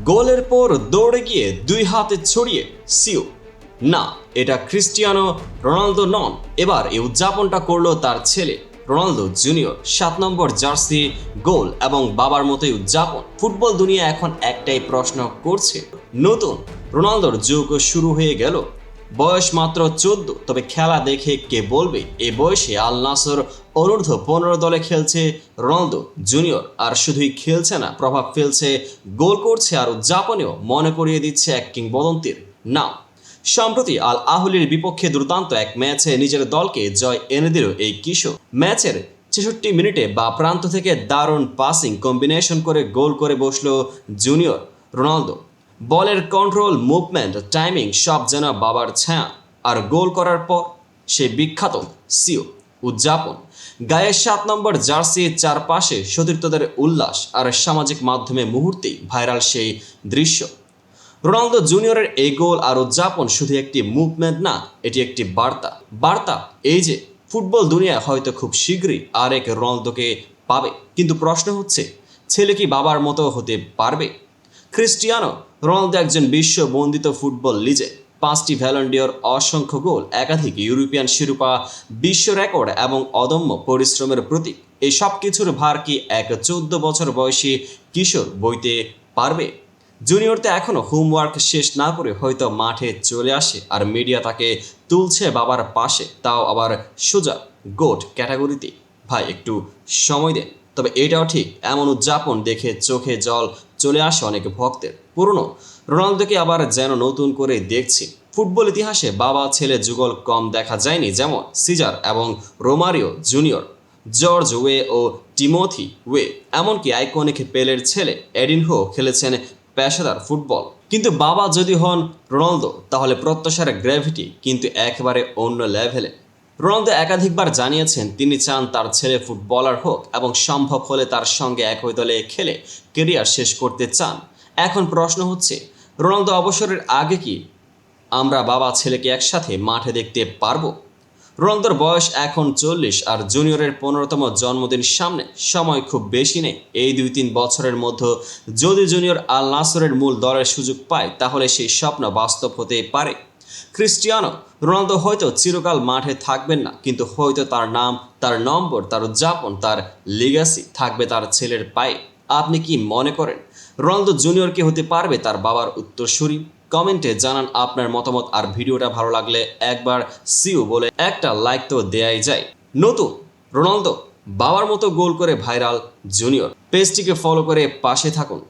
গোলের পর দৌড়ে গিয়ে দুই হাতে ছড়িয়ে সিও। না, এটা ক্রিস্টিয়ানো রোনালদো নন। এবার এই উদযাপনটা করলো তার ছেলে রোনালদো জুনিয়র। 7 নম্বর জার্সি, গোল এবং বাবার মতোই উদযাপন। ফুটবল দুনিয়া এখন একটাই প্রশ্ন করছে, নতুন রোনালদোর যুগ শুরু হয়ে গেল। বয়স মাত্র 14, তবে খেলা দেখে কে বলবে এই বয়সে আল নাসর অনূর্ধ্ব-15 দলে খেলছে রোনালদো জুনিয়র। আর শুধুই খেলছে না, প্রভাব ফেলছে, গোল করছে আর উদযাপনেও মনে করিয়ে দিচ্ছে এক কিংবদন্তির নাম। সম্প্রতি আল আহলির বিপক্ষে দুর্দান্ত এক ম্যাচে নিজের দলকে জয় এনে দিল এই কিশোর। ম্যাচের 66 মিনিটে বা প্রান্ত থেকে দারুণ পাসিং কম্বিনেশন করে গোল করে বসলো জুনিয়র রোনালদো। বলের কন্ট্রোল, মুভমেন্ট, টাইমিং সব যেন বাবার ছায়া। আর গোল করার পর সেই বিখ্যাত সিও উদযাপন। গায়ে 7 নম্বর জার্সি, চারপাশে সতীর্থদের উল্লাস আর সামাজিক মাধ্যমে মুহূর্তেই ভাইরাল সেই দৃশ্য। রোনালদো জুনিয়রের এই গোল আর উদযাপন শুধু একটি মুভমেন্ট না, এটি একটি বার্তা এই যে ফুটবল দুনিয়া হয়তো খুব শীঘ্রই আরেক রোনালদোকে পাবে। কিন্তু প্রশ্ন হচ্ছে, ছেলে কি বাবার মতো হতে পারবে? ক্রিস্টিয়ানো রোনালদো একজন বিশ্ব বন্দিত ফুটবল লিজেন্ড। 5টি ব্যালন ডি'অর, অসংখ্য গোল, একাধিক ইউরোপিয়ান শিরোপা, বিশ্ব রেকর্ড এবং অদম্য পরিশ্রমের প্রতীক। এই সব কিছুর ভার কি এক 14 বছর বয়সী কিশোর বইতে পারবে? জুনিয়রতে এখনও হোমওয়ার্ক শেষ না করে হয়তো মাঠে চলে আসে, আর মিডিয়া তাকে তুলছে বাবার পাশে, তাও আবার সোজা গোট ক্যাটাগরিতে। ভাই একটু সময় দেন। তবে এটাও ঠিক, এমন উদযাপন দেখে চোখে জল চলে আসে অনেক ভক্তের। পুরনো রোনালদোকে আবার যেন নতুন করে দেখছি। ফুটবল ইতিহাসে বাবা ছেলে যুগল কম দেখা যায়নি, যেমন সিজার এবং রোমারিও জুনিয়র, জর্জ ওয়ে ও টিমোথি ওয়ে, এমনকি আইকনিক পেলের ছেলে এডিনহো খেলেছেন পেশাদার ফুটবল। কিন্তু বাবা যদি হন রোনালদো, তাহলে প্রত্যাশার গ্র্যাভিটি কিন্তু একেবারে অন্য লেভেলে। রোনালদো একাধিকবার জানিয়েছেন তিনি চান তার ছেলে ফুটবলার হোক এবং সম্ভব হলে তার সঙ্গে একই দলে খেলে কেরিয়ার শেষ করতে চান। এখন প্রশ্ন হচ্ছে, রোনালদো অবসরের আগে কি আমরা বাবা ছেলেকে একসাথে মাঠে দেখতে পারবো? রোনালদোর বয়স এখন 40 আর জুনিয়রের 15তম জন্মদিন সামনে। সময় খুব বেশি নেই। এই 2-3 বছরের মধ্যে যদি জুনিয়র আল নাসরের মূল দলের সুযোগ পায়, তাহলে সেই স্বপ্ন বাস্তব হতে পারে। ক্রিস্টিয়ানো রোনালদো হয়তো চিরকাল মাঠে থাকবেন না, কিন্তু হয়তো তার নাম, তার নম্বর, তার উদযাপন, তার লিগ্যাসি থাকবে তার ছেলের পায়ে। আপনি কি মনে করেন রোনালদো জুনিয়র কি হতে পারবে তার বাবার উত্তরসূরি? কমেন্টে জানান আপনার মতামত। আর ভিডিওটা ভালো লাগলে একবার সিউ বলে একটা লাইক তো দেয়াই যায়। নতুন রোনালদো বাবার মতো গোল করে ভাইরাল জুনিয়র, পেজটিকে ফলো করে পাশে থাকুন।